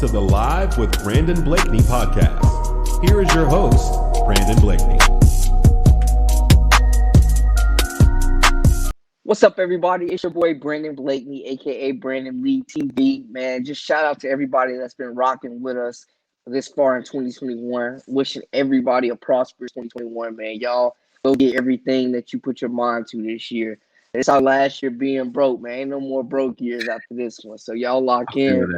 to the Live with Brandon Blakney podcast. Here is your host, Brandon Blakney. What's up, everybody? It's your boy, Brandon Blakney, a.k.a. BrandonLee TV. Man, just shout out to everybody that's been rocking with us this far in 2021. Wishing everybody a prosperous 2021, man. Y'all go get everything that you put your mind to this year. It's our last year being broke, man. Ain't no more broke years after this one. So y'all lock in.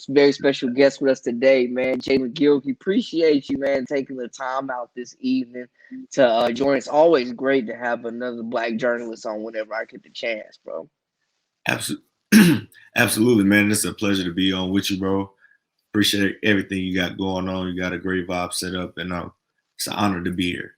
Very special guest with us today, man. Jaelen Gilkey. Appreciate you, man, taking the time out this evening to join us. Always great to have another Black journalist on whenever I get the chance, bro. Absolutely, man. It's a pleasure to be on with you, bro. Appreciate everything you got going on. You got a great vibe set up, and it's an honor to be here.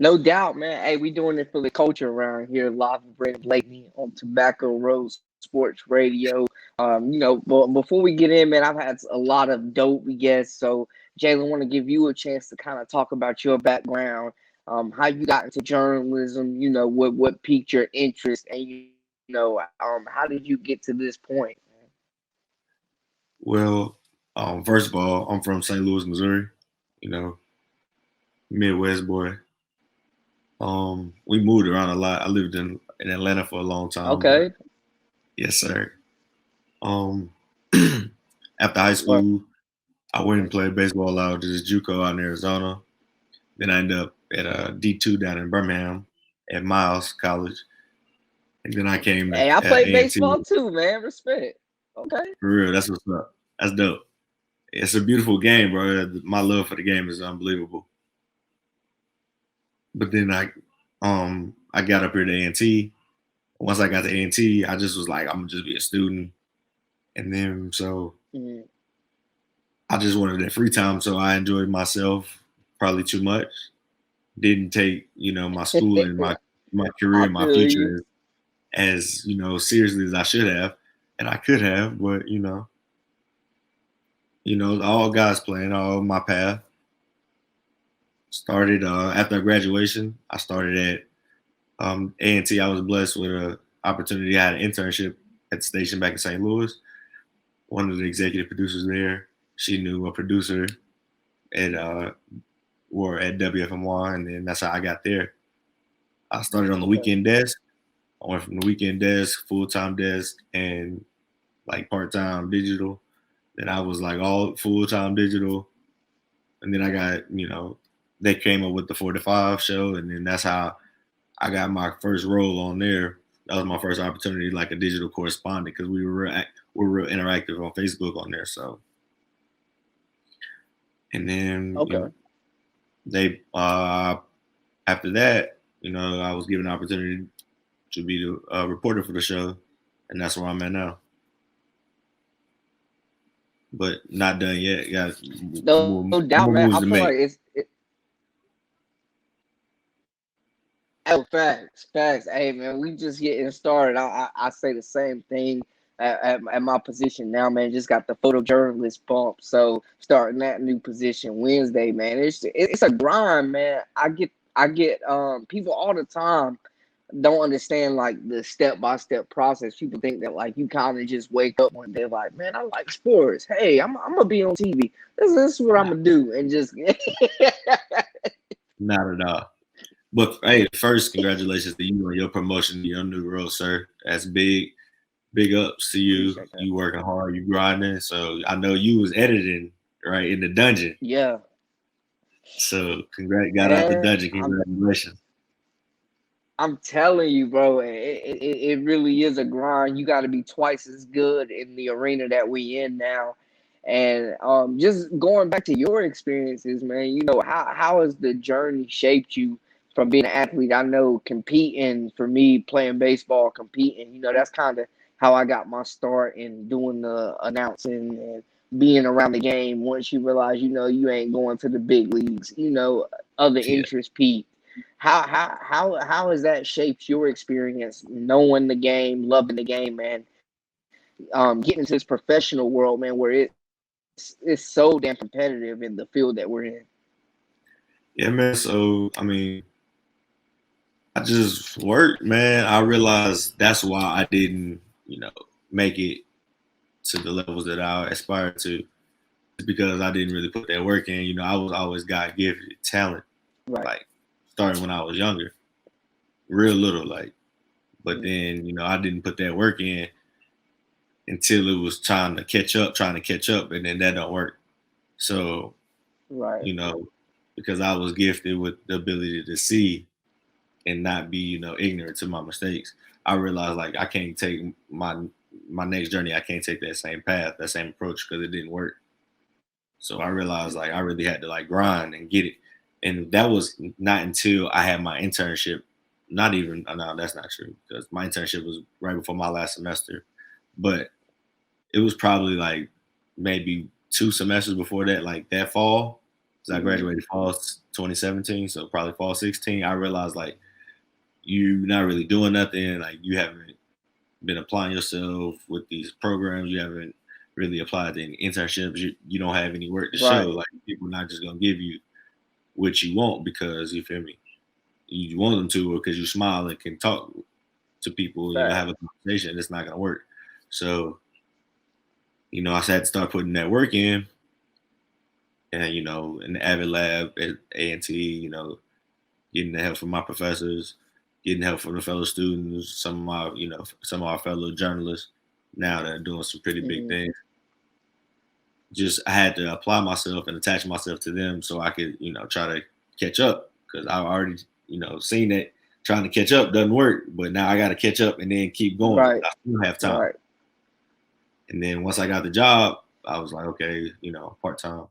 No doubt, man. Hey, we doing it for the culture around here. Live with Brandon Blakney on Tobacco Road Sports Radio. Before we get in, man, I've had a lot of dope guests. So, Jaelen, want to give you a chance to kind of talk about your background, how you got into journalism, what piqued your interest, and, how did you get to this point? Well, first of all, I'm from St. Louis, Missouri, Midwest boy. We moved around a lot. I lived in Atlanta for a long time. Okay. Yes, sir. After high school, I went and played baseball out to this JUCO out in Arizona. Then I ended up at D2 down in Birmingham at Miles College. And then I came to I played baseball too, man. Respect. Okay. For real, that's what's up. That's dope. It's a beautiful game, bro. My love for the game is unbelievable. But then I got up here to A&T. Once I got to A&T, I just was like, I'm gonna just be a student. And then I just wanted that free time, so I enjoyed myself probably too much. Didn't take, my school and my career and my future as seriously as I should have, and I could have, but all God's plan, all my path. Started after graduation. I started at A&T. I was blessed with an opportunity. I had an internship at the station back in St. Louis. One of the executive producers there, she knew a producer at WFMY, and then that's how I got there. I started on the weekend desk. I went from the weekend desk, full-time desk, and like part-time digital. Then I was like all full-time digital, and then I got they came up with the 4 to 5 show, and then that's how I got my first role on there. That was my first opportunity, like a digital correspondent, because we were real interactive on Facebook on there. So, and then they after that, I was given an opportunity to be the reporter for the show, and that's where I'm at now. But not done yet. No doubt, man. I feel like it's. Oh, facts. Hey, man, we just getting started. I say the same thing at my position now, man. Just got the photojournalist bump, so starting that new position Wednesday, man. It's a grind, man. I get people all the time don't understand like the step-by-step process. People think that like you kind of just wake up one day like, man, I like sports. Hey, I'm gonna be on TV. This is what I'm gonna do, and just not at all. But hey, first, congratulations to you on your promotion to your new role, sir. That's big ups to you. You working hard, you grinding. So I know you was editing right in the dungeon. Yeah. So got out the dungeon. Congratulations. I'm telling you, bro, it really is a grind. You got to be twice as good in the arena that we in now. And just going back to your experiences, man, how has the journey shaped you from being an athlete? I know competing, for me, playing baseball, competing, that's kind of how I got my start in doing the announcing and being around the game. Once you realize, you ain't going to the big leagues, other interests peak. How has that shaped your experience, knowing the game, loving the game, man? Getting into this professional world, man, where it's so damn competitive in the field that we're in. Yeah, man. So I mean, I just worked, man. I realized that's why I didn't, make it to the levels that I aspired to. It's because I didn't really put that work in. You know, I was always God gifted talent, Right. like starting when I was younger, real little, like. But then, you know, I didn't put that work in until it was trying to catch up, and then that don't work. So, Right. you know, because I was gifted with the ability to see and not be, you know, ignorant to my mistakes, I realized like I can't take my next journey. I can't take that same path, that same approach because it didn't work. So I realized like I really had to like grind and get it. And that was not until I had my internship. Not even, no, that's not true because my internship was right before my last semester. But it was probably like maybe 2 semesters before that, like that fall. Because I graduated fall 2017, so probably fall 16. I realized like you're not really doing nothing. Like you haven't been applying yourself with these programs. You haven't really applied to any internships. You don't have any work to show. Like people are not just gonna give you what you want because you feel me. You want them to because you smile and can talk to people, you know, have a conversation. It's not gonna work. So, you know, I had to start putting that work in, and you know, in the Avid Lab at A&T, you know, getting the help from my professors, getting help from the fellow students, some of my, you know, some of our fellow journalists now that are doing some pretty big things. Just I had to apply myself and attach myself to them so I could, you know, try to catch up because I already, you know, seen that trying to catch up doesn't work, but now I got to catch up and then keep going. Right. I still have time. Right. And then once I got the job, I was like, okay, you know, part-time.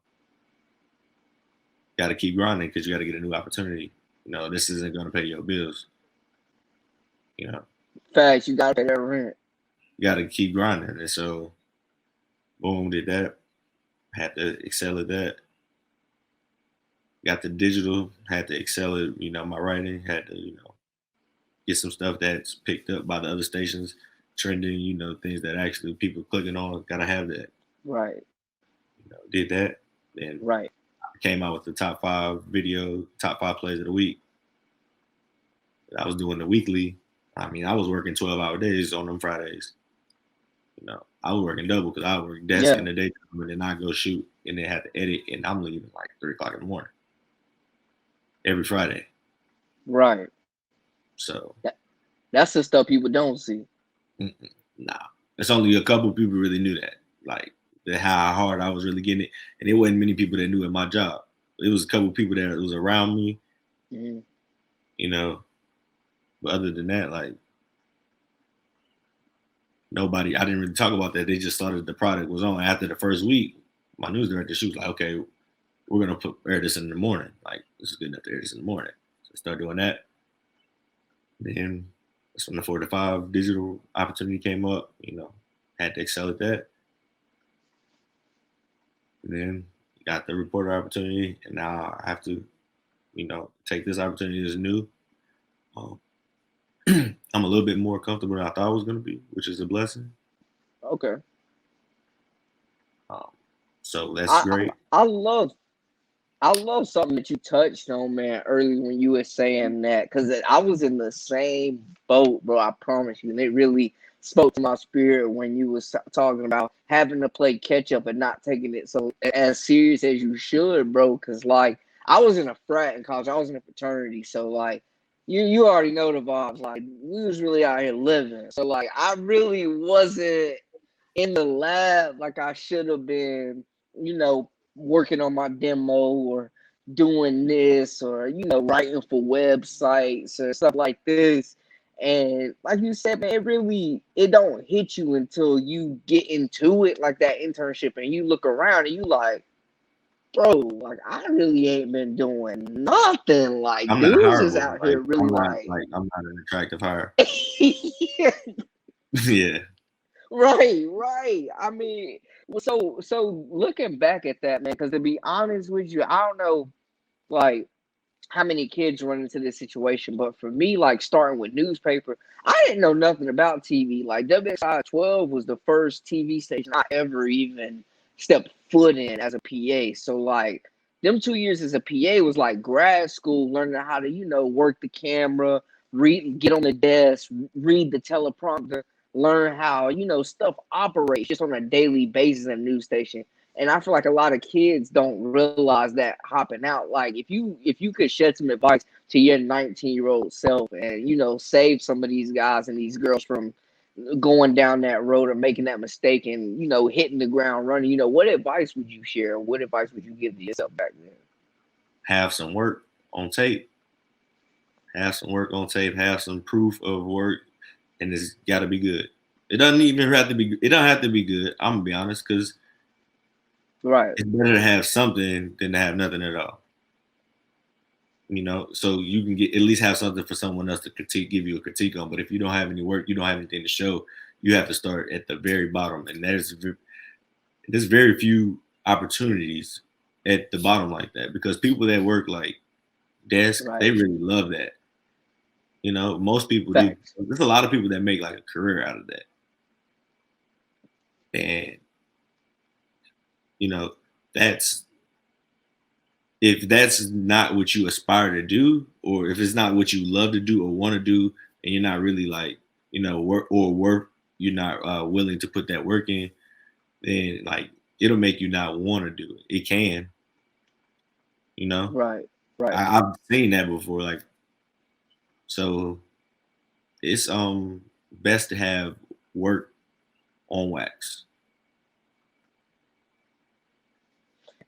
Got to keep grinding because you got to get a new opportunity. You know, this isn't going to pay your bills. You know. Facts, you got to pay that rent. You got to keep grinding. And so, boom, did that. Had to excel at that. Got the digital, had to excel at, you know, my writing, had to, you know, get some stuff that's picked up by the other stations, trending, you know, things that actually people clicking on, gotta have that. Right. You know, did that. Then I came out with the top 5 plays of the week. I was doing the weekly. I mean, I was working 12-hour days on them Fridays. You know, I was working double because I work desk in the daytime and then I go shoot and then have to edit and I'm leaving like 3 o'clock in the morning. Every Friday. Right. So. That's the stuff people don't see. Nah. It's only a couple people really knew that. Like, how hard I was really getting it. And it wasn't many people that knew it my job. It was a couple people that was around me. You know. But other than that, like, nobody, I didn't really talk about that. They just started the product was on. After the first week, my news director, she was like, okay, we're going to air this in the morning. Like, this is good enough to air this in the morning. So I started doing that. Then that's when the 4 to 5 digital opportunity came up. You know, had to excel at that. And then got the reporter opportunity. And now I have to, you know, take this opportunity as new. I'm a little bit more comfortable than I thought I was going to be, which is a blessing. Okay. So that's great. I love something that you touched on, man, early when you were saying that, because I was in the same boat, bro. I promise you, and it really spoke to my spirit when you was talking about having to play catch up and not taking it so as serious as you should, bro. Because like I was in a frat in college, I was in a fraternity, so like you already know the vibes. Like we was really out here living, so like I really wasn't in the lab like I should have been, you know, working on my demo or doing this or, you know, writing for websites or stuff like this. And like you said, man, it don't hit you until you get into it, like that internship, and you look around and you like, bro, like I really ain't been doing nothing. Like dudes is out here really I'm not an attractive hire. Yeah. Yeah. Right. I mean, so looking back at that, man, because to be honest with you, I don't know, like, how many kids run into this situation, but for me, like, starting with newspaper, I didn't know nothing about TV. Like, WXI 12 was the first TV station I ever even stepped foot in as a PA. So, like, them 2 years as a PA was like grad school, learning how to, you know, work the camera, get on the desk, read the teleprompter. learn how, stuff operates just on a daily basis in a news station. And I feel like a lot of kids don't realize that hopping out. Like if you could shed some advice to your 19-year-old self and, save some of these guys and these girls from going down that road or making that mistake and, hitting the ground running, what advice would you share? What advice would you give to yourself back then? Have some work on tape. Have some work on tape. Have some proof of work, and it's got to be good. It doesn't even have to be. It don't have to be good. I'm gonna be honest, because right, it's better to have something than to have nothing at all. So you can at least have something for someone else to give you a critique on. But if you don't have any work, you don't have anything to show. You have to start at the very bottom, and there's very few opportunities at the bottom like that, because people that work like desk, they really love that. Most people do. There's a lot of people that make like a career out of that. And, if that's not what you aspire to do, or if it's not what you love to do or want to do, and you're not really like, you're not willing to put that work in, then like it'll make you not want to do it. It can, Right. I've seen that before. Like, so it's best to have work on wax.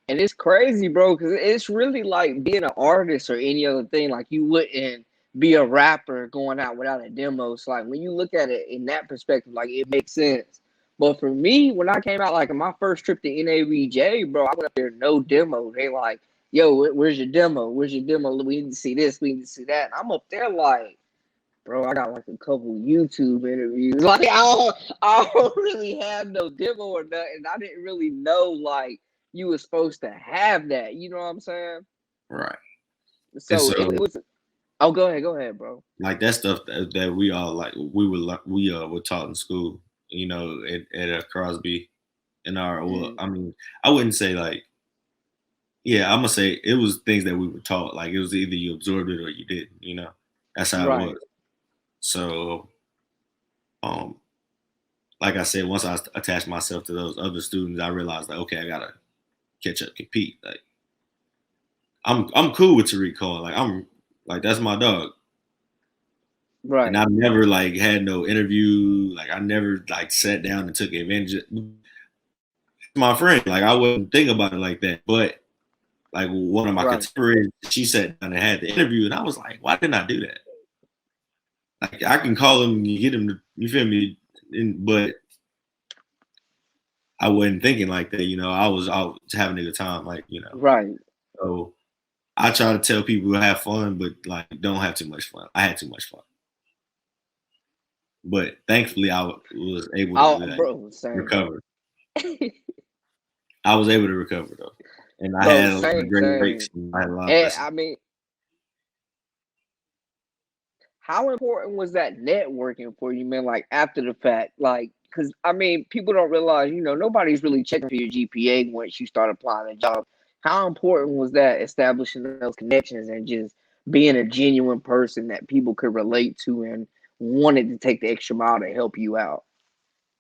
And it's crazy, bro, because it's really like being an artist or any other thing. Like, you wouldn't be a rapper going out without a demo. So, like, when you look at it in that perspective, like, it makes sense. But for me, when I came out, like, in my first trip to NABJ, bro, I went up there, no demo. They like, yo, where's your demo? Where's your demo? We need to see this. We need to see that. And I'm up there like, bro, I got like a couple YouTube interviews. Like, I don't really have no demo or nothing. I didn't really know, like, you were supposed to have that. You know what I'm saying? Right. So it was. Oh, go ahead, bro. Like that stuff that we all like, we were taught in school, at Crosby, in our. Well, I mean, I wouldn't say like. Yeah, I'm gonna say it was things that we were taught. Like, it was either you absorbed it or you didn't. That's how it was. So, like I said, once I attached myself to those other students, I realized like, okay, I gotta catch up, compete. Like, I'm cool with Tariq Cohen. Like, I'm like, that's my dog. Right. And I've never like had no interview. Like, I never like sat down and took advantage. My friend, like, I wouldn't think about it like that. But like, one of my contemporaries, she sat down and had the interview, and I was like, why didn't I do that? Like, I can call him and get him to, you feel me? But I wasn't thinking like that, I was having a good time, like, Right. So I try to tell people to have fun, but like, don't have too much fun. I had too much fun. But thankfully, I was able to recover. I was able to recover, though. And I had a lot of great breaks. I had a lot of I mean, how important was that networking for you, man? Like, after the fact, like, because I mean, people don't realize, nobody's really checking for your GPA once you start applying a job. How important was that, establishing those connections and just being a genuine person that people could relate to and wanted to take the extra mile to help you out?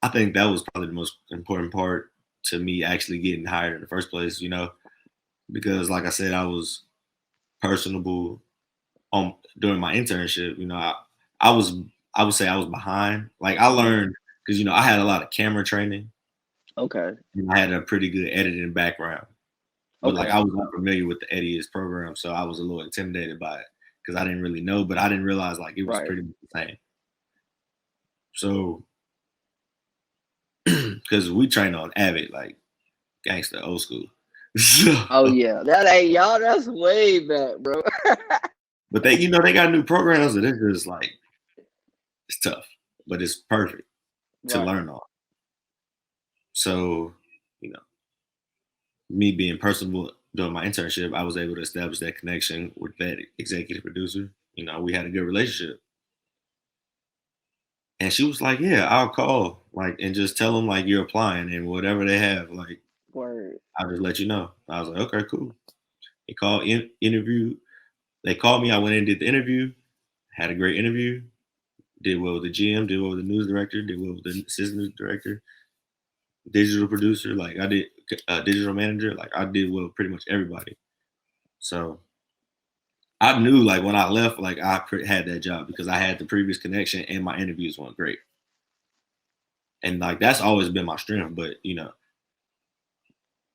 I think that was probably the most important part to me actually getting hired in the first place, because like I said, I was personable during my internship. I would say I was behind. Like, I learned because I had a lot of camera training. Okay. And I had a pretty good editing background. But like, I was not familiar with the Eddie's program, so I was a little intimidated by it because I didn't really know, but I didn't realize like it was pretty much the same. So, because we trained on Avid, like gangster, old school. Oh yeah, that's way back, bro. But they got new programs that it's just like, it's tough, but it's perfect to learn on. So, me being personable during my internship, I was able to establish that connection with that executive producer. We had a good relationship. And she was like, yeah, I'll call, like, and just tell them, like, you're applying, and whatever they have, like, I'll just let you know. I was like, okay, cool. They called, interview. They called me. I went in and did the interview, had a great interview, Did well with the GM, did well with the news director, did well with the assistant news director, digital producer. Like I did, digital manager. Like I did well with pretty much everybody. So I knew like when I left, like I had that job because I had the previous connection and my interviews went great. And like that's always been my strength. But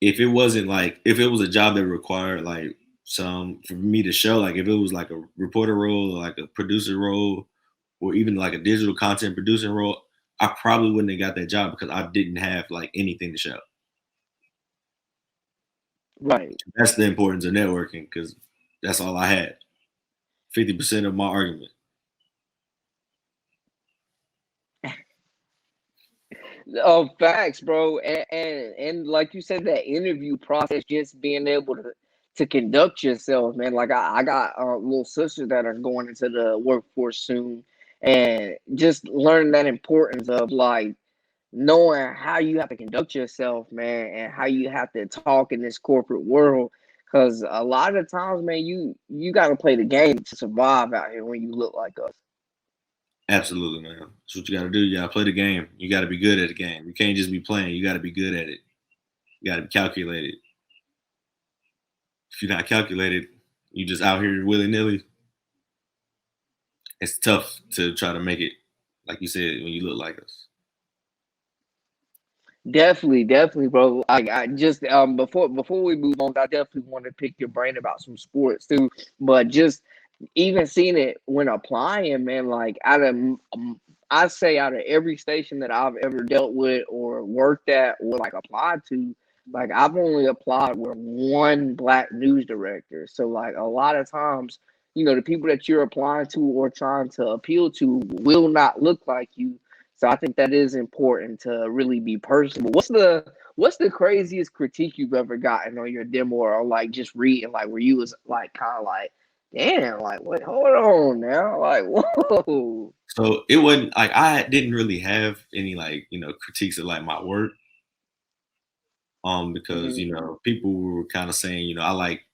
if it wasn't like if it was a job that required like some for me to show, like if it was like a reporter role or like a producer role or even like a digital content producing role, I probably wouldn't have got that job because I didn't have like anything to show. Right. That's the importance of networking because that's all I had. 50% of my argument. Oh, facts, bro. And like you said, that interview process, just being able to conduct yourself, man. Like I got little sisters that are going into the workforce soon, and just learning that importance of like knowing how you have to conduct yourself, man, and how you have to talk in this corporate world. Because a lot of times, man, you got to play the game to survive out here when you look like us. Absolutely, man. That's what you got to do. You got to play the game. You got to be good at the game. You can't just be playing. You got to be good at it. You got to be calculated. If you're not calculated, you just out here willy nilly. It's tough to try to make it, like you said, when you look like us. Definitely, bro. I just before we move on, I definitely want to pick your brain about some sports too. But just even seeing it when applying, man, like I say out of every station that I've ever dealt with or worked at or like applied to, like I've only applied with one black news director. So like a lot of times, the people that you're applying to or trying to appeal to will not look like you. So I think that is important to really be personable. What's the craziest critique you've ever gotten on your demo or like just reading like where you was like kind of like, damn, like what? Hold on now, like whoa. So it wasn't like I didn't really have any like critiques of like my work. Because people were kind of saying I like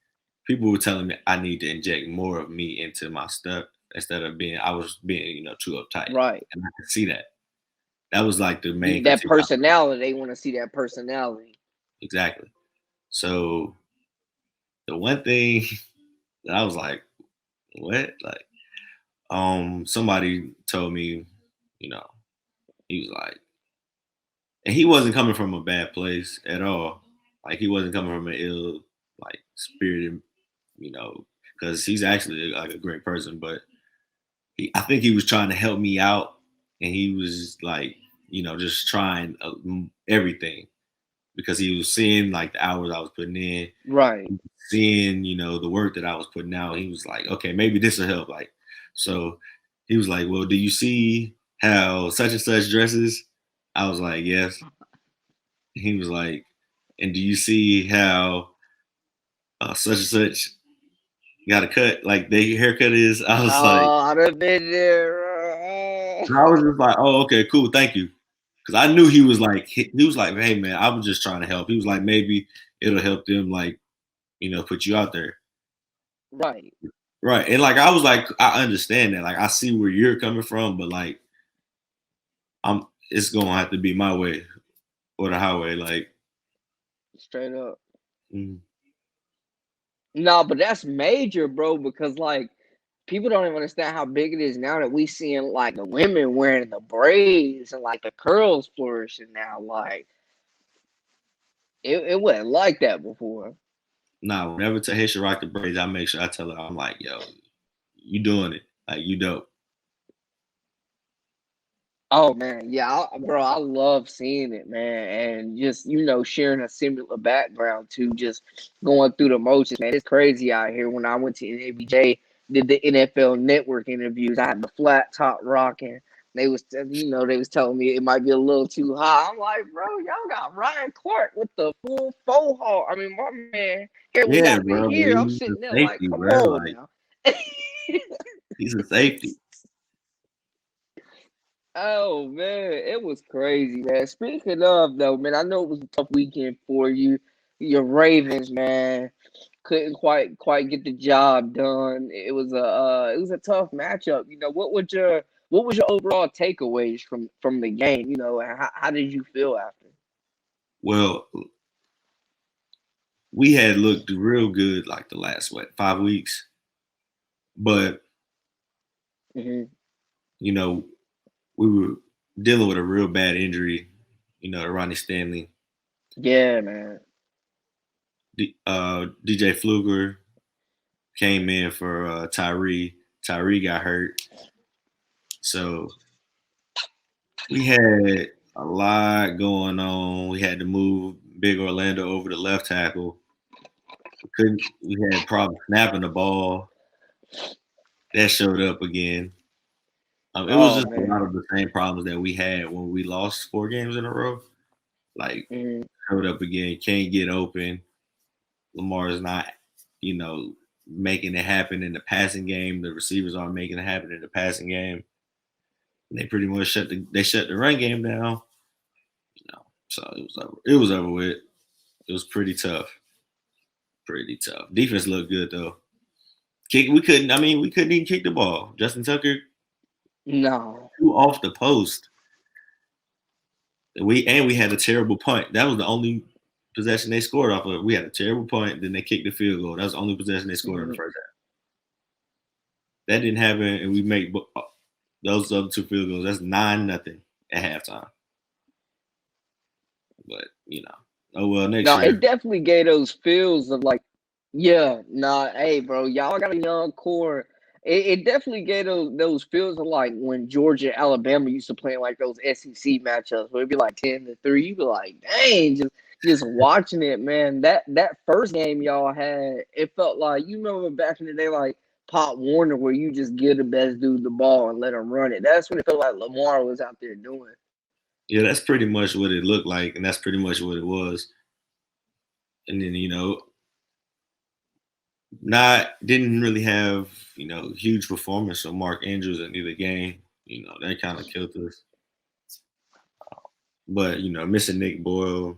people were telling me I need to inject more of me into my stuff instead of I was being too uptight, Right. and I could see that. That was like the main That critique. personality, they want to see that personality. Exactly. So the one thing that I was like, what? Like, somebody told me, he was like, and he wasn't coming from a bad place at all. Like he wasn't coming from an ill, like spirited, because he's actually like a great person. But I think he was trying to help me out, and he was like, just trying everything because he was seeing like the hours I was putting in, Right. seeing the work that I was putting out. He was like, okay, maybe this will help. Like, so he was like, well, do you see how such and such dresses? I was like, yes. He was like, and do you see how such and such got a cut? Like their haircut is? I was like, I'd have been there. I was just like, oh, okay, cool, thank you. Because I knew he was like, hey man, I was just trying to help. He was like, maybe it'll help them, like, put you out there. Right. Right. And like I was like, I understand that. Like I see where you're coming from, but like it's gonna have to be my way or the highway. Like Straight up. mm-hmm. No, but that's major, bro, because like people don't even understand how big it is now that we seeing like the women wearing the braids and like the curls flourishing now. Like it wasn't like that before. Nah, whenever Tahisha rock the braids, I make sure I tell her, I'm like, yo, you doing it. Like you dope. Oh man, yeah, bro, I love seeing it, man, and just sharing a similar background to just going through the motions, man. It's crazy out here. When I went to NABJ, did the NFL Network interviews, I had the flat top rocking. They was, they was telling me it might be a little too high. I'm like, bro, y'all got Ryan Clark with the full faux hawk. I mean, my man, here we Yeah, got the bro. here. I'm He's a sitting there like, safety, come bro. on Like now. he's a safety. Oh man, it was crazy, man. Speaking of though, man, I know it was a tough weekend for you. Your Ravens, man, couldn't quite get the job done. It was a tough matchup. What would what was your overall takeaways from the game? You know, and how did you feel after? Well, we had looked real good like the last 5 weeks, but Hmm. you know we were dealing with a real bad injury. You know, to Ronnie Stanley, Yeah, man. DJ Fluger came in for Tyree. Tyree got hurt, so we had a lot going on. We had to move Big Orlando over to left tackle. We had problems snapping the ball. That showed up again. It was Oh just a lot man. of the same problems that we had when we lost 4 games in a row. Like Hmm. showed up again. Can't get open. Lamar is not, making it happen in the passing game. The receivers aren't making it happen in the passing game. And they pretty much shut the run game down. So it was over. It was over with. It was pretty tough. Pretty tough. Defense looked good though. We couldn't even kick the ball. Justin Tucker No. threw off the post. We had a terrible punt. That was the only possession they scored off of. We had a terrible punt, then they kicked the field goal. That was the only possession they scored in the first half. That didn't happen, and we make those other 2 field goals. That's 9-0 at halftime. But oh well. Next No, year, it definitely gave those feels of like, yeah, nah, hey, bro, y'all got a young core. It definitely gave those feels of like when Georgia, Alabama used to play in like those SEC matchups where it'd be like 10-3. You'd be like, dang, just watching it, man. That first game y'all had, it felt like you remember back in the day, like Pop Warner, where you just give the best dude the ball and let him run it. That's what it felt like Lamar was out there doing. yeah, that's pretty much what it looked like, and that's pretty much what it was. And then not didn't really have huge performance from Mark Andrews in either game. That kind of killed us. But missing Nick Boyle,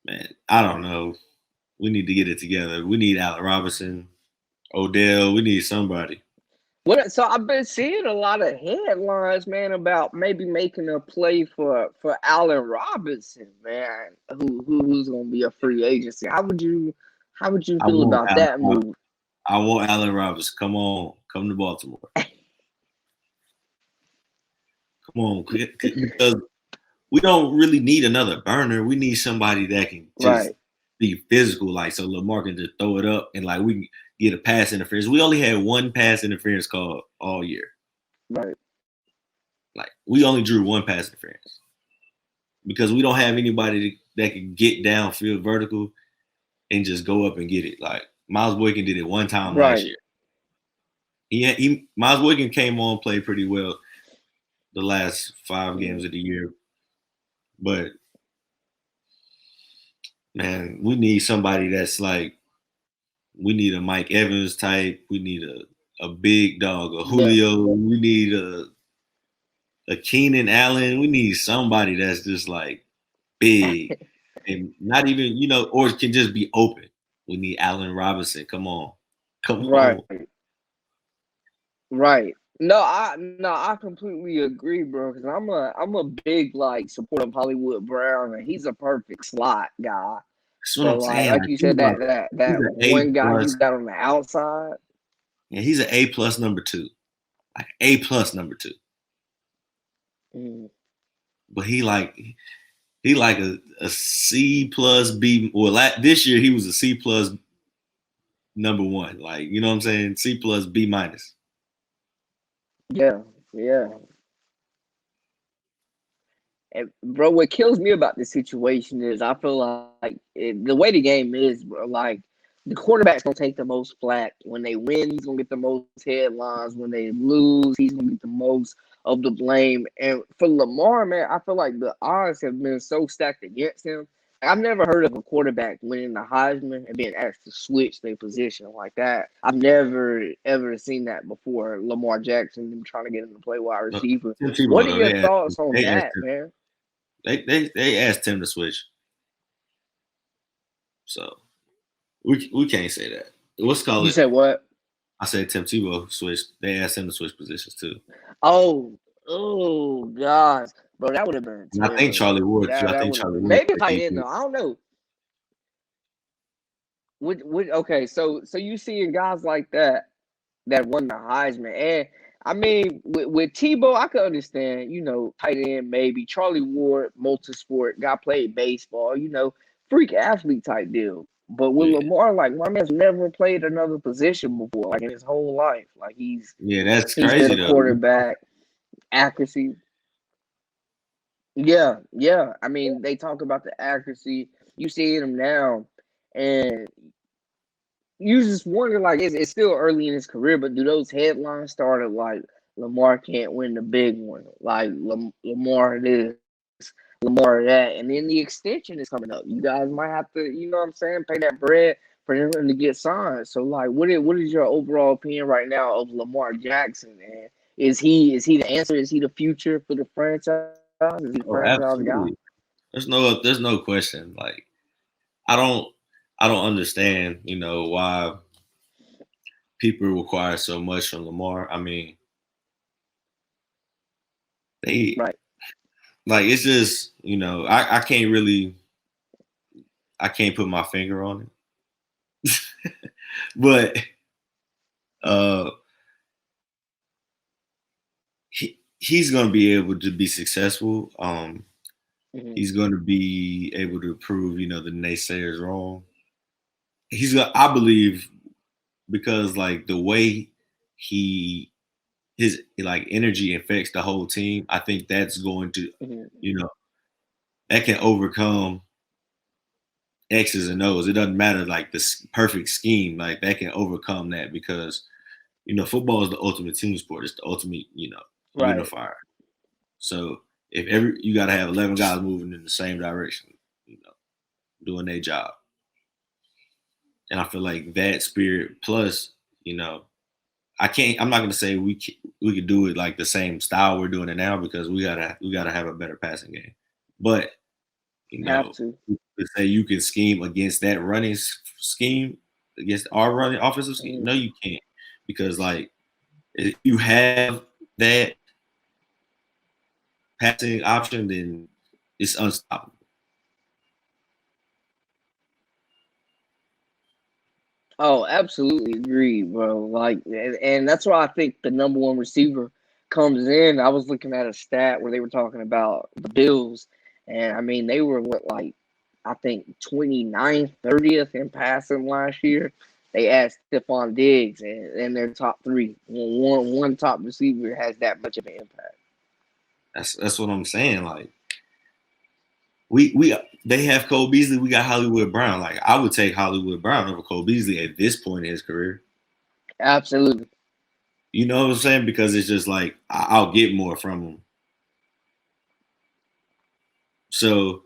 man, I don't know. We need to get it together. We need Allen Robinson, Odell. We need somebody. So I've been seeing a lot of headlines, man, about maybe making a play for Allen Robinson, man, who's gonna be a free agency. How would you I feel want about Allen. that move? I want Allen Robinson. Come on, come to Baltimore. Come on, because we don't really need another burner. We need somebody that can just Right, be physical, like so Lamar can just throw it up and like we can get a pass interference. We only had 1 pass interference call all year. right, Like we only drew 1 pass interference because we don't have anybody that can get downfield vertical and just go up and get it. Like Miles Boykin did it 1 time last right. year. Miles Boykin came on, played pretty well the last 5 games of the year, but man, we need somebody that's like, we need a Mike Evans type. We need a big dog, a Yeah, Julio. We need a Keenan Allen. We need somebody that's just like big and not even, or can just be open. We need Allen Robinson. Come on. Come right, on. right. No, I completely agree, bro. Because I'm a big like supporter of Hollywood Brown, and he's a perfect slot guy. That's what So I'm like saying. like Like you said, that he's an A one guy you plus. got on the outside. Yeah, he's an A plus number 2. Like A plus number 2. Mm. But he like a C plus B. Well, this year he was a C plus number 1. Like, you know what I'm saying? C plus B minus. Yeah, yeah. And bro, what kills me about this situation is I feel like the way the game is, bro, like the quarterback's gonna take the most flack. When they win, he's gonna get the most headlines. When they lose, he's gonna get the most of the blame. And for Lamar, man, I feel like the odds have been so stacked against him. I've never heard of a quarterback winning the Heisman and being asked to switch their position like that. I've never ever seen that before. Lamar Jackson them trying to get him to play wide Look, receiver. Tim What Tebow, are though, your thoughts on they asked that, him, man? they asked him to switch. So we can't say that. What's called You it? said what? I said Tim Tebow switched. They asked him to switch positions too. Oh gosh, bro, that would have been And I think Charlie terrible. Ward too. I That think would have Charlie been Ward maybe like tight he end though. I don't know. Okay, so you seeing guys like that won the Heisman, and I mean with Tebow, I could understand. Tight end maybe Charlie Ward, multi-sport guy, played baseball. Freak athlete type deal. But with yeah. Lamar, like my man's never played another position before, like in his whole life. Like he's That's been crazy a though. quarterback, accuracy. Yeah. I mean, they talk about the accuracy. You see him now, and you just wonder, like, it's still early in his career, but do those headlines started like Lamar can't win the big one, like Lamar this, Lamar that, and then the extension is coming up. You guys might have to, what I'm saying, pay that bread for him to get signed. So, like, what is your overall opinion right now of Lamar Jackson? And is he the answer? Is he the future for the franchise? Is he the Oh, franchise guy? absolutely. There's no question. Like I don't understand, why people require so much from Lamar. I mean, they Right. like it's just, I can't really I can't put my finger on it. But he's gonna be able to be successful. Mm-hmm. He's gonna be able to prove, the naysayers wrong. I believe, because like the way his like energy affects the whole team, I think that's going to, Mm-hmm. that can overcome X's and O's. It doesn't matter like the perfect scheme, like that can overcome that because football is the ultimate team sport. It's the ultimate, Right. unifier. So if you got to have 11 guys moving in the same direction, doing their job. And I feel like that spirit plus, I'm not gonna say we could do it like the same style we're doing it now because we gotta have a better passing game. But Have to. to say you can scheme against that running scheme against our running offensive scheme, Mm-hmm. no, you can't, because like if you have that passing option, then it's unstoppable. Oh, absolutely agree, bro. Like, and that's why I think the number one receiver comes in. I was looking at a stat where they were talking about the Bills, and I mean, they were like, I think 29th, 30th in passing last year. They asked Stephon Diggs, and their top three. One top receiver has that much of an impact. That's what I'm saying. Like they have Cole Beasley, we got Hollywood Brown. Like I would take Hollywood Brown over Cole Beasley at this point in his career. Absolutely. You know what I'm saying? Because it's just like I'll get more from him. So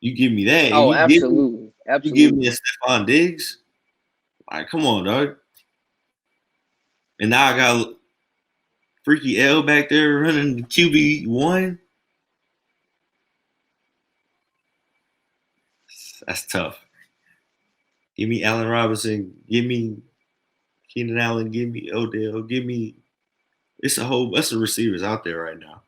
you give me that, and Oh, you give absolutely. me a Stephon Diggs. Like, come on, dog. And now I got Freaky L back there running QB1. That's tough. Give me Allen Robinson. Give me Keenan Allen. Give me Odell. Give me. It's a whole bunch of receivers out there right now.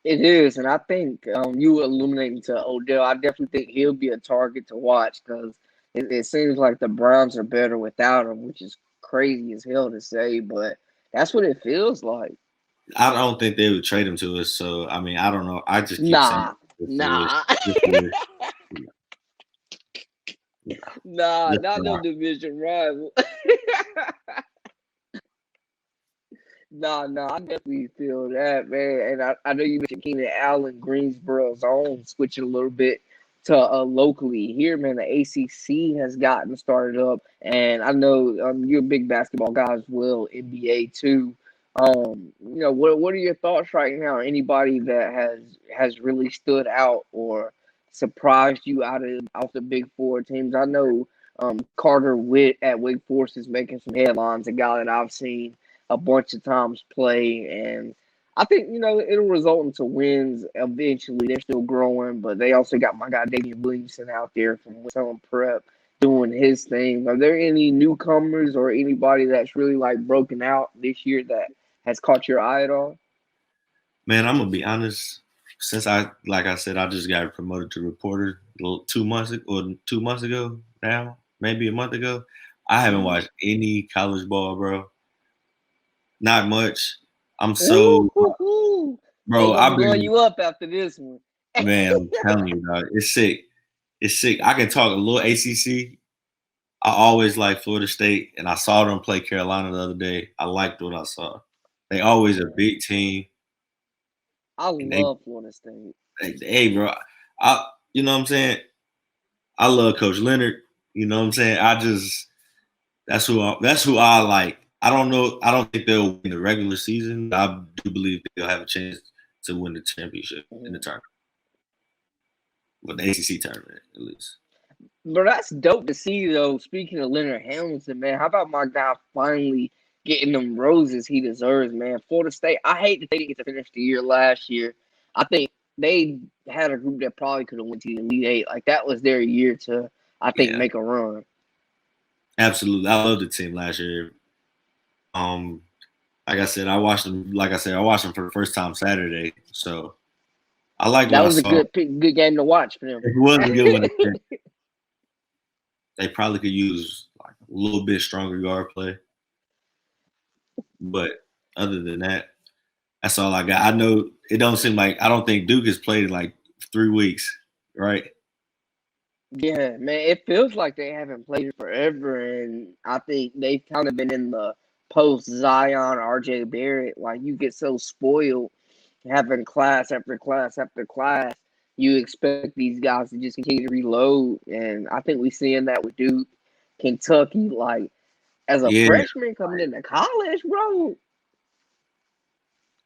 It is, and I think you illuminating to Odell. I definitely think he'll be a target to watch because it seems like the Browns are better without him, which is crazy as hell to say, but that's what it feels like. I don't think they would trade him to us. So I mean, I don't know. I just keep saying Nah, nah, nah, not no division rival. Nah, I definitely feel that, man. And I know you mentioned Keenan Allen, Greensboro's own, switching a little bit to locally here, man. The ACC has gotten started up, and I know you're a big basketball guy as well, NBA too. What are your thoughts right now? Anybody that has really stood out or surprised you out the Big Four teams? I know Carter Witt at Wake Forest is making some headlines. A guy that I've seen a bunch of times play, and I think it'll result into wins eventually. They're still growing, but they also got my guy Davian Williamson out there from Wisconsin Prep doing his thing. Are there any newcomers or anybody that's really like broken out this year that has caught your eye at all? Man, I'm gonna be honest. Since like I said, I just got promoted to reporter 2 months ago now, maybe a month ago. I haven't watched any college ball, bro. Not much. I'm so, Ooh. They bro. gonna I've blow been, you up after this one. man. I'm telling you, dog. It's sick. It's sick. I can talk a little ACC. I always like Florida State, and I saw them play Carolina the other day. I liked what I saw. They always a big team, I and love Florida State. hey, bro. You know what I'm saying? I love Coach Leonard. You know what I'm saying? That's who I like. I don't know. I don't think they'll win the regular season. I do believe they'll have a chance to win the championship in the tournament, but the ACC tournament at least. But that's dope to see, though. Speaking of Leonard Hamilton, man, how about my guy finally getting them roses he deserves, man? Florida State, I hate that they didn't get to finish the year last year. I think they had a group that probably could have went to the Elite Eight. Like, that was their year to, I think, Yeah, make a run. absolutely. I love the team last year. Like I said, I watched them. Like I said, I watched them for the first time Saturday. So I like what That I was a saw. good game to watch for them. It was a good one. They probably could use like a little bit stronger guard play, but other than that, that's all I got. I know it don't seem like I don't think Duke has played in like 3 weeks, right? Yeah, man, it feels like they haven't played it forever, and I think they've kind of been in the post Zion, RJ Barrett. Like, you get so spoiled having class after class after class. You expect these guys to just continue to reload, and I think we're seeing that with Duke, Kentucky. Like, as a Yeah, freshman coming into college, bro.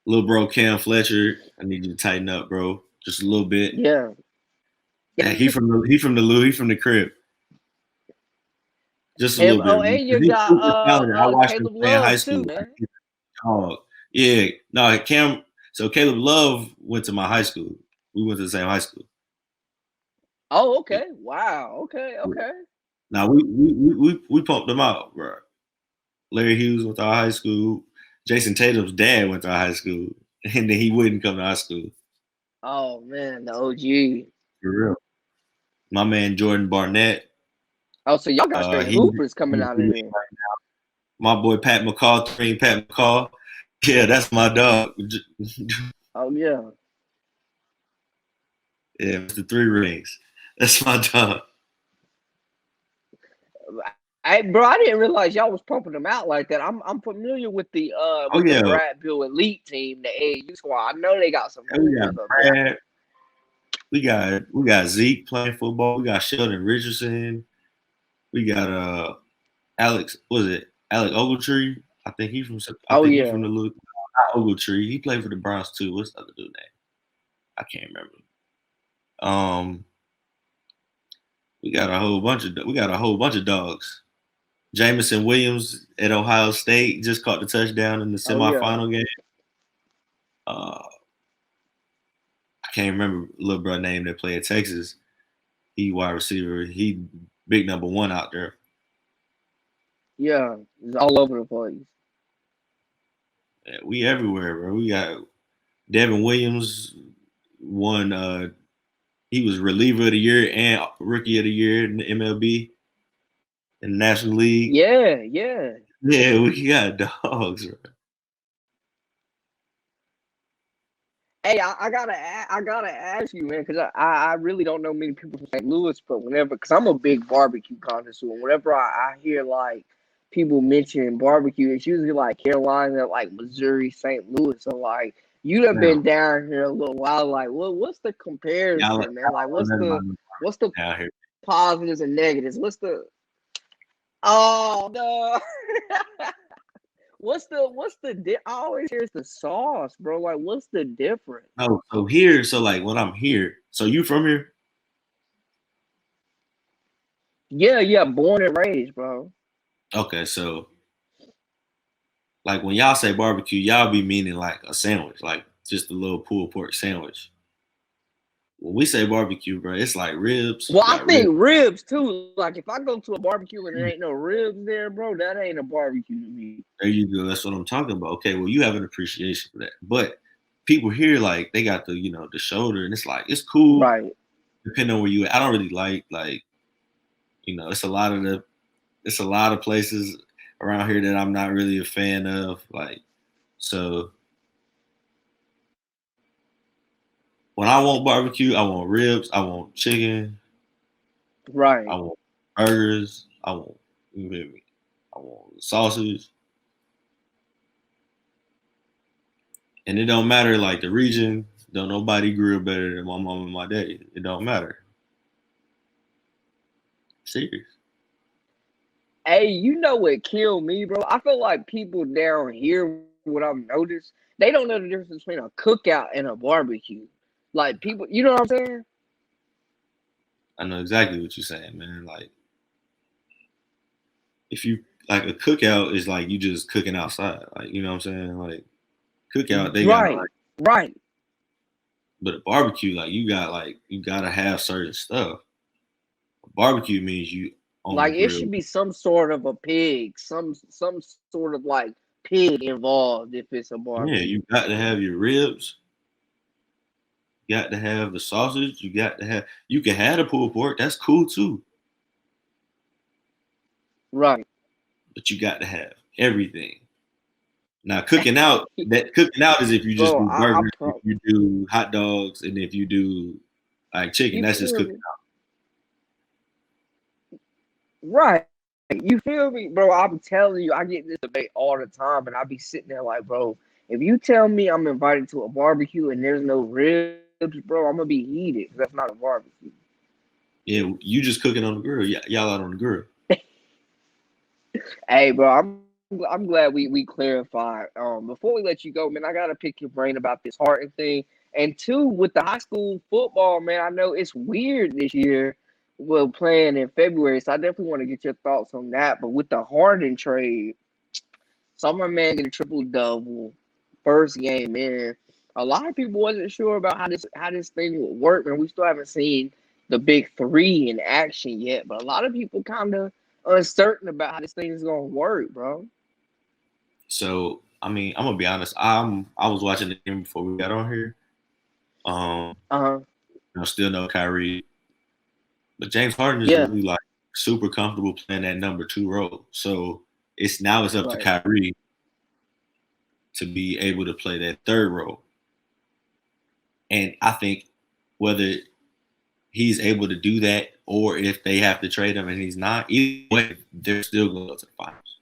little bro Cam Fletcher, I need you to tighten up, bro, just a little bit. Yeah, Yeah, he from the crib, just a and little bit. and you He's got super talented. I watched him Caleb play in high Love too, school. man. Oh, yeah, no, Cam. So Caleb Love went to my high school. We went to the same high school. Oh, Yeah. okay, wow, okay. Now we pumped them out, bro. Larry Hughes went to our high school. Jason Tatum's dad went to our high school, and then he wouldn't come to our school. Oh man, the OG. For real. My man Jordan Barnett. Oh, so y'all got straight He hoopers coming out of there. my boy Pat McCall, Pat McCall. Yeah, that's my dog. Oh yeah. Yeah, Mr. Three Rings. That's my dog. Bro, I didn't realize y'all was pumping them out like that. I'm familiar with the Oh yeah, Brad Bill Elite team, the AAU squad. I know they got some we got hoopers up there. Brad. We got Zeke playing football. We got Sheldon Richardson. We got Alex. Was it Alec Ogletree? I think he's from. Oh He's yeah. from the Not Ogletree. He played for the Browns too. What's the other dude name? I can't remember. We got a whole bunch of dogs. Jamison Williams at Ohio State just caught the touchdown in the Oh yeah. semifinal game. I can't remember little bro name that played at Texas. He wide receiver. He big number one out there. Yeah. It's all over the place. Yeah, we everywhere, bro. We got Devin Williams won. He was reliever of the year and rookie of the year in the MLB in the National League. Yeah. Yeah, we got dogs, bro. Hey, I gotta ask you, man, because I really don't know many people from St. Louis, but because I'm a big barbecue connoisseur, whenever I hear like people mention barbecue, it's usually like Carolina, like Missouri, St. Louis. So like you'd have been down here a little while. Like, what's the comparison, man? Like, what's the out here? positives and negatives? Oh no. What's the I always hear it's the sauce, bro. Like, what's the difference? Oh, so like when I'm here, so you from here? Yeah, born and raised, bro. Okay, so like when y'all say barbecue, y'all be meaning like a sandwich, like just a little pulled pork sandwich. when we say barbecue, bro, it's like ribs. Well, You I got think ribs. ribs too. Like if I go to a barbecue and there ain't no ribs there, bro, that ain't a barbecue to me. There you go. That's what I'm talking about. Okay, well, you have an appreciation for that. But people here, like, they got the, the shoulder, and it's like, it's cool, Right. depending on where you at. I don't really like, it's a lot of places around here that I'm not really a fan of. Like, so when I want barbecue, I want ribs, I want chicken, Right. I want burgers, you feel me? I want sausage. And it don't matter like the region, don't nobody grill better than my mom and my daddy. It don't matter. Serious. Hey, you know what killed me, bro? I feel like people down here, what I've noticed, they don't know the difference between a cookout and a barbecue. Like people, you know what I'm saying? I know exactly what you're saying, man. Like, if you like a cookout is like you just cooking outside. Like, you know what I'm saying? Like cookout, they got Right. Right. but a barbecue, like you gotta have certain stuff. A barbecue means you on the Like it grill. should be some sort of a pig, some sort of like pig involved if it's a Yeah, barbecue. you got to have your ribs. You got to have the sausage. You can have the pulled pork. That's cool too. Right. But you got to have everything. Now cooking out is if you just Bro, do burgers, if you do hot dogs, and if you do like chicken, that's just cooking out. Right. You feel me, bro? I'm telling you, I get this debate all the time, and I be sitting there like, bro, if you tell me I'm invited to a barbecue and there's no ribs, bro, I'm gonna be heated. That's not a barbecue. Yeah, you just cooking on the grill. Y'all out on the grill. Hey, bro, I'm glad we clarified. Before we let you go, man, I gotta pick your brain about this Harden thing. And two, with the high school football, man, I know it's weird this year. Well, playing in February, so I definitely want to get your thoughts on that. But with the Harden trade, saw my man get a triple double first game in. A lot of people wasn't sure about how this thing would work, and we still haven't seen the big three in action yet. But a lot of people kind of uncertain about how this thing is gonna work, bro. So I mean, I'm gonna be honest. I was watching the game before we got on here. Still no Kyrie, but James Harden is really like super comfortable playing that number 2 role. So it's up to Kyrie to be able to play that third role. And I think whether he's able to do that or if they have to trade him and he's not, either way, they're still going to go to the finals.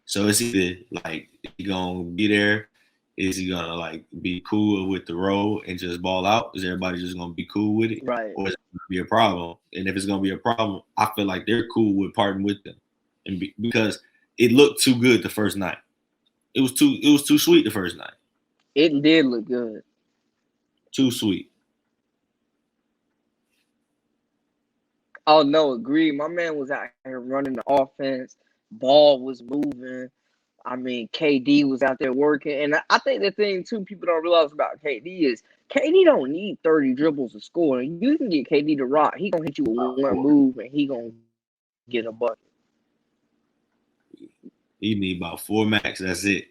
So it's either like, is he going to be there? Is he going to like be cool with the role and just ball out? Is everybody just going to be cool with it? Right. Or is it going to be a problem? And if it's going to be a problem, I feel like they're cool with parting with them. And because it looked too good the first night. It was too sweet the first night. It did look good. Too sweet. Oh no, agree. My man was out here running the offense. Ball was moving. I mean, KD was out there working. And I think the thing too people don't realize about KD is KD don't need 30 dribbles to score. And you can get KD to rock. He gonna hit you with one move and he gonna get a bucket. He need about 4 max. That's it.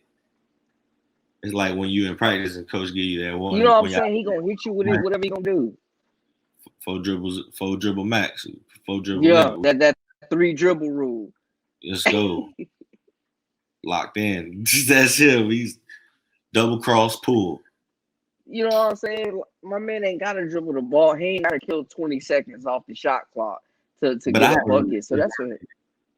It's like when you in practice and coach give you that one. You know what I'm saying? He gonna hit you with it, whatever he gonna do. 4 dribble max. 4 dribble. Yeah, limit. that 3 dribble rule. Let's go. Locked in. That's him. He's double cross pull. You know what I'm saying? My man ain't gotta dribble the ball. He ain't gotta kill 20 seconds off the shot clock to get a bucket. So that's what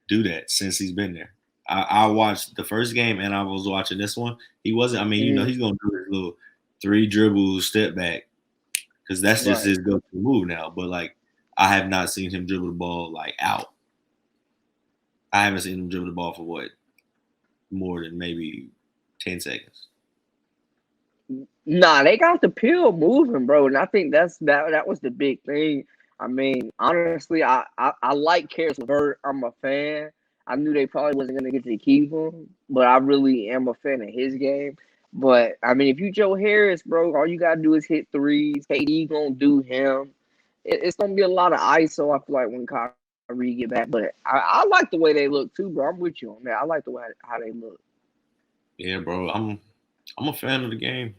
do that since he's been there. I watched the first game and I was watching this one. He wasn't. I mean, he's gonna do his little 3 dribbles step back because that's just his go-to move now. But like, I have not seen him dribble the ball like out. I haven't seen him dribble the ball for more than maybe 10 seconds. Nah, they got the pill moving, bro, and I think that was the big thing. I mean, honestly, I like Karis LeVert. I'm a fan. I knew they probably wasn't gonna get to keep him, but I really am a fan of his game. But I mean, if you Joe Harris, bro, all you gotta do is hit threes. KD gonna do him. It's gonna be a lot of ISO. I feel like when Kyrie get back, but I like the way they look too, bro. I'm with you on that. I like the way how they look. Yeah, bro. I'm a fan of the game.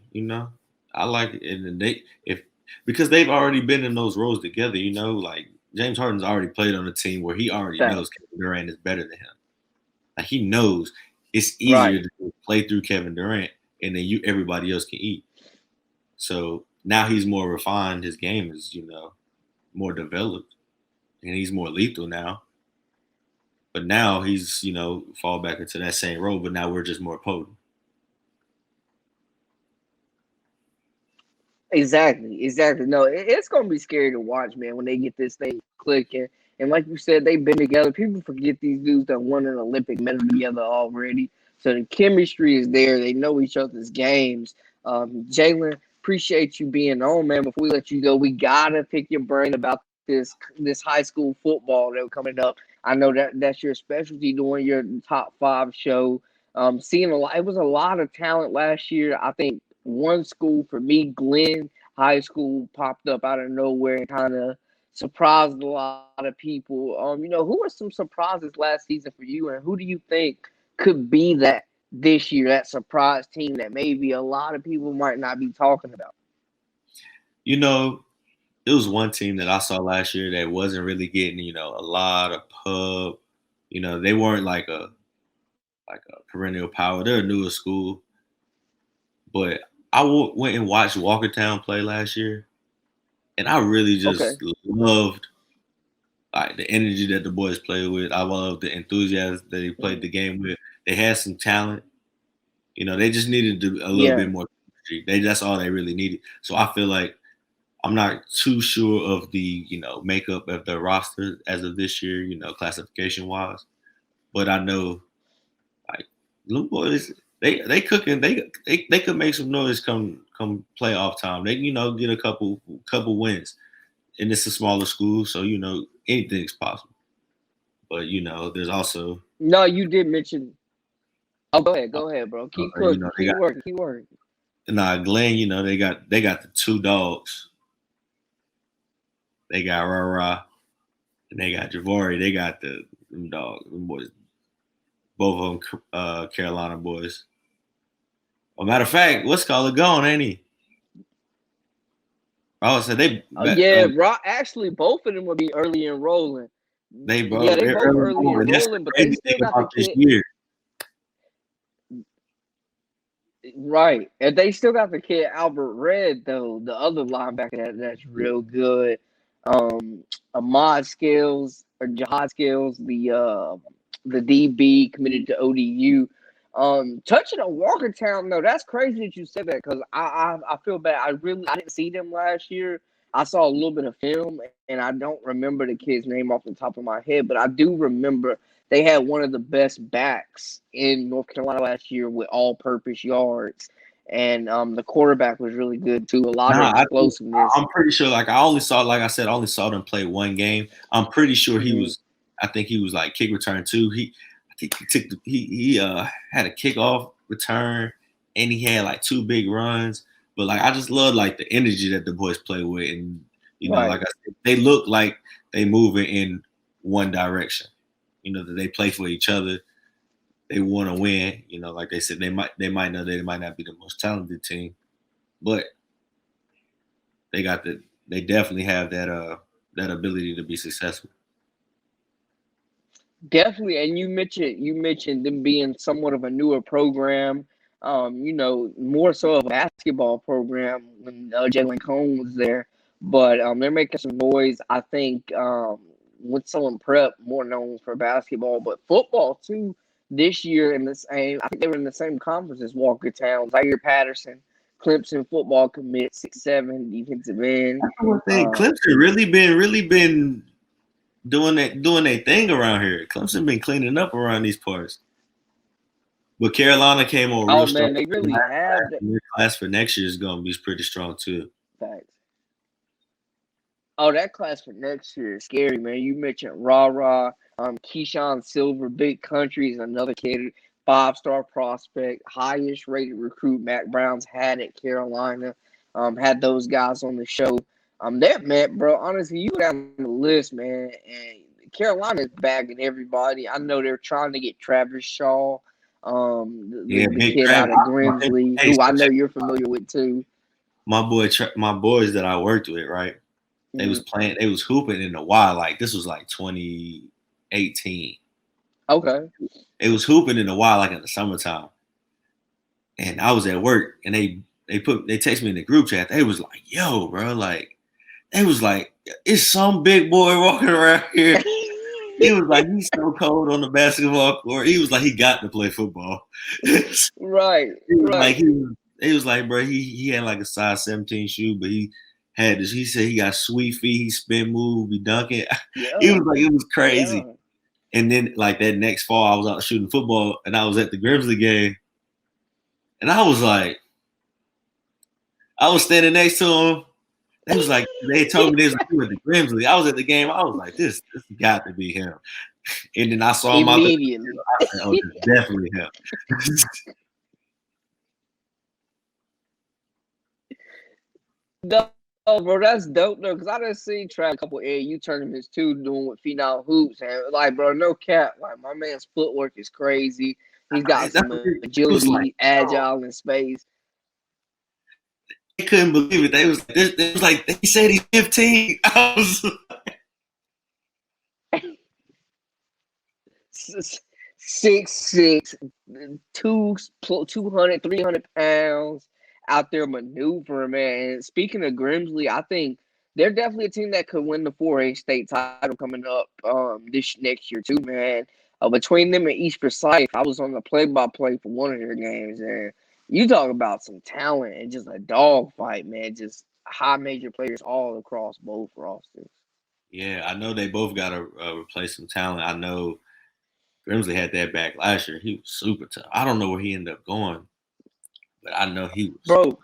I like it, and if because they've already been in those roles together. Like James Harden's already played on a team where he already knows Facts. Kevin Durant is better than him. Like he knows it's Right. easier to play through Kevin Durant, and then everybody else can eat. So now he's more refined. His game is more developed, and he's more lethal now. But now he's fall back into that same role. But now we're just more potent. Exactly. No, it's gonna be scary to watch, man, when they get this thing clicking. And like you said, they've been together. People forget these dudes that won an Olympic medal together already. So the chemistry is there. They know each other's games. Jaelen, appreciate you being on, man. Before we let you go, we gotta pick your brain about this high school football that's coming up. I know that's your specialty doing your top five show. Seeing a lot, it was a lot of talent last year. I think one school for me, Glenn High School, popped up out of nowhere and kind of surprised a lot of people. Who are some surprises last season for you, and who do you think could be that this year, that surprise team that maybe a lot of people might not be talking about? It was one team that I saw last year that wasn't really getting, a lot of pub. They weren't like a perennial power. They're a newer school, but I went and watched Walkertown play last year, and I really Okay. just loved like the energy that the boys played with. I loved the enthusiasm that they played the game with. They had some talent. They just needed a little Yeah. bit more chemistry. That's all they really needed. So I feel like I'm not too sure of the makeup of the roster as of this year, classification wise. But I know like little boys, they cooking. They could make some noise come playoff time. They get a couple wins, and it's a smaller school, so anything's possible. But there's also No, you did mention. Oh, go ahead, bro. Keep cooking, they keep got working, keep working. Glenn. They got the two dogs. They got Rara and they got Javari. They got them dogs, them boys. Both of them Carolina boys. Well, matter of fact, what's called it gone, ain't he? I would say Yeah, bro. Actually, both of them would be early enrolling. Yeah, they they're both early early on, and that's the enrolling, but they crazy thing still got the about this kid. year. Right. And they still got the kid Albert Red though, the other linebacker that's real good. Ahmad Scales or Jihad Scales, the DB committed to ODU. Touching on Walkertown though, that's crazy that you said that because I feel bad. I didn't see them last year. I saw a little bit of film and I don't remember the kid's name off the top of my head, but I do remember they had one of the best backs in North Carolina last year with all-purpose yards, and the quarterback was really good too. A lot of Nah, explosiveness. I'm pretty sure. Like I only saw, like I said, I only saw them play one game. I'm pretty sure he Mhm. was. I think he was like kick return too. I think he took he had a kickoff return, and he had like two big runs. But like I just love like the energy that the boys play with, and like Right. I said, they look like they moving in one direction. That they play for each other. They want to win. Like they said, they might know they might not be the most talented team, but they definitely have that ability to be successful. Definitely, and you mentioned them being somewhat of a newer program. More so of a basketball program when Jaelen Cone was there, but they're making some noise. I think with someone prep more known for basketball, but football too. This year in the same, I think they were in the same conference as Walkertown. Zaire Patterson, Clemson football commit 6'7" defensive end. That's one thing. Um, Clemson really been doing their thing around here. Clemson been cleaning up around these parts. But Carolina came on real oh strong. man, they really Last have class, and their class for next year is going to be pretty strong too. that. Oh, that class for next year is scary, man. You mentioned Rah Rah, Keyshawn Silver, Big Country is another kid. 5-star prospect, highest rated recruit Mac Brown's had at Carolina. Had those guys on the show. That man, bro. Honestly, you go down the list, man, and Carolina's bagging everybody. I know they're trying to get Travis Shaw, Yeah, the big kid out Travis. of Grimsley, Hey, who I know you're familiar with too. my boys that I worked with, right? They was playing, they was hooping in the Y. Like this was like 2018. Okay. They was hooping in the Y like in the summertime. And I was at work and they texted me in the group chat. They was like, yo, bro, like they was like, it's some big boy walking around here. He was like, he's so cold on the basketball court. He was like, he got to play football. Right. He was like, bro, he had like a size 17 shoe, but he had this. He said he got sweet feet. He spin move, be dunking. Yeah. He was like, it was crazy. Yeah. And then like that next fall, I was out shooting football, and I was at the Grimsley game, and I was like, I was standing next to him. They was like, they told me they was like, you at the Grimsley. I was at the game. I was like, this got to be him. And then I saw him immediately. I said, oh, this is definitely him. No, bro, that's dope though, because I done seen Trav a couple AAU tournaments too, doing with Phenom hoops, and like, bro, no cap, like my man's footwork is crazy. He's got some agility, like, agile in space. They couldn't believe it. They was like, they said he's 15. I was like, 6'6", 200, 300 pounds out there maneuvering, man. And speaking of Grimsley, I think they're definitely a team that could win the 4A state title coming up this next year too, man. Between them and East Forsyth, I was on the play-by-play for one of their games, and you talk about some talent and just a dog fight, man. Just high major players all across both rosters. yeah, I know they both got to replace some talent. I know Grimsley had that back last year. He was super tough. I don't know where he ended up going, but I know he was. Bro,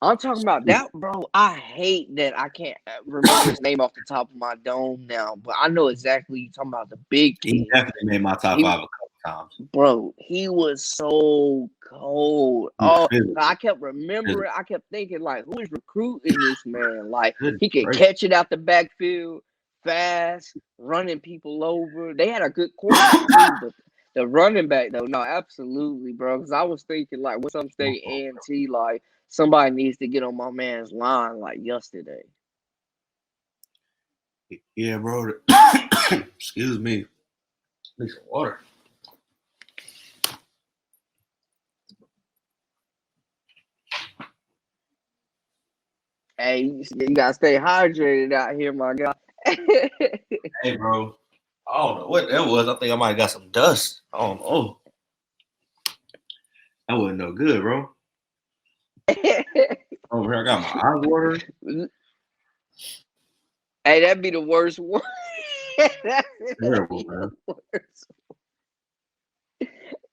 I'm talking about that, bro. I hate that I can't remember his name off the top of my dome now, but I know exactly you're talking about the big kid. He definitely made my top 5 a couple times. Bro, he was so cold. I kept remembering. I kept thinking, like, who is recruiting this man? Like, he could catch it out the backfield, fast, running people over. They had a good quarterback too, but the running back though, no, absolutely, bro. Because I was thinking, like, with some state A&T, like, somebody needs to get on my man's line, like yesterday. Yeah, bro. Excuse me. Need some water. Hey, you gotta stay hydrated out here, my guy. Hey, bro. I don't know what that was. I think I might have got some dust. I don't know. That wasn't no good, bro. Over here, I got my eye water. Hey, that'd be the worst one. Terrible, man.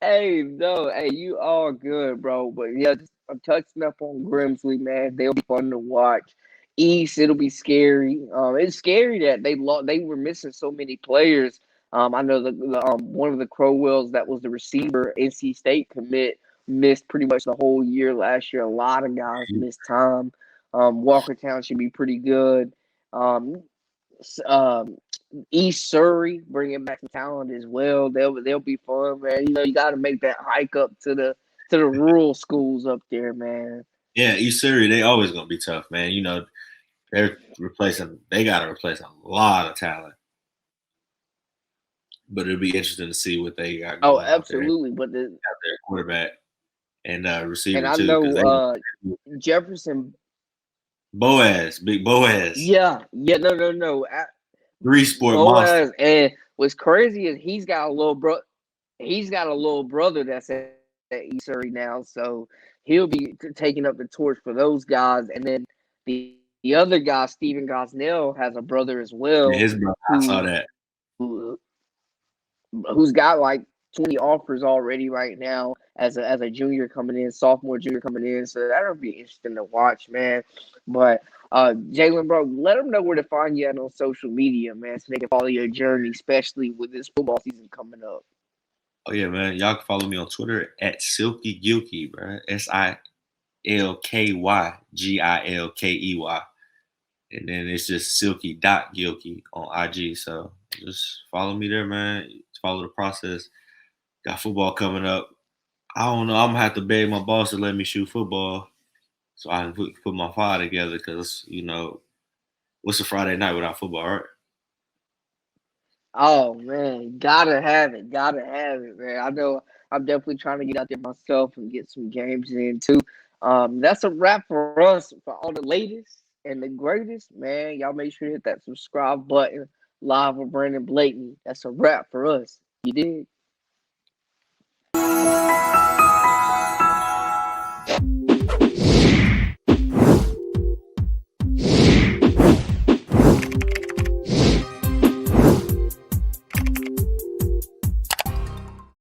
Hey, no, hey, you all good, bro. But yeah, I'm touching up on Grimsley, man. They'll be fun to watch. East, it'll be scary. It's scary that they were missing so many players. I know the one of the Crowells that was the receiver, NC State commit, missed pretty much the whole year last year. A lot of guys missed time. Walkertown should be pretty good. East Surrey bringing back some talent as well. They'll be fun, man. You know, you got to make that hike up to the rural schools up there, man. Yeah, East Surrey, they always gonna be tough, man. You know, they got to replace a lot of talent. But it'll be interesting to see what they got going. Oh, absolutely. But their quarterback and receiver and I too. know Jefferson Boaz, big Boaz. Yeah, no. 3-sport Boaz, monster. and what's crazy is he's got a little brother that's at East Surrey now, so he'll be taking up the torch for those guys. And then the other guy, Stephen Gosnell, has a brother as well. Yeah, his brother, I saw that. Who's got like 20 offers already right now as a junior coming in, sophomore, junior coming in. So that'll be interesting to watch, man. But Jaelen, bro, let them know where to find you at on social media, man, so they can follow your journey, especially with this football season coming up. Oh yeah, man. Y'all can follow me on Twitter at Silky Gilkey, bro. SILKYGILKEY. And then it's just silky.gilkey on IG. So just follow me there, man. Follow the process. Got football coming up. I don't know. I'm gonna have to beg my boss to let me shoot football so I can put my file together because, what's a Friday night without football, right? Oh man, gotta have it, man. I know I'm definitely trying to get out there myself and get some games in too. That's a wrap for us for all the latest and the greatest, man. Y'all make sure to hit that subscribe button. Live with Brandon Blakney. That's a wrap for us. You did.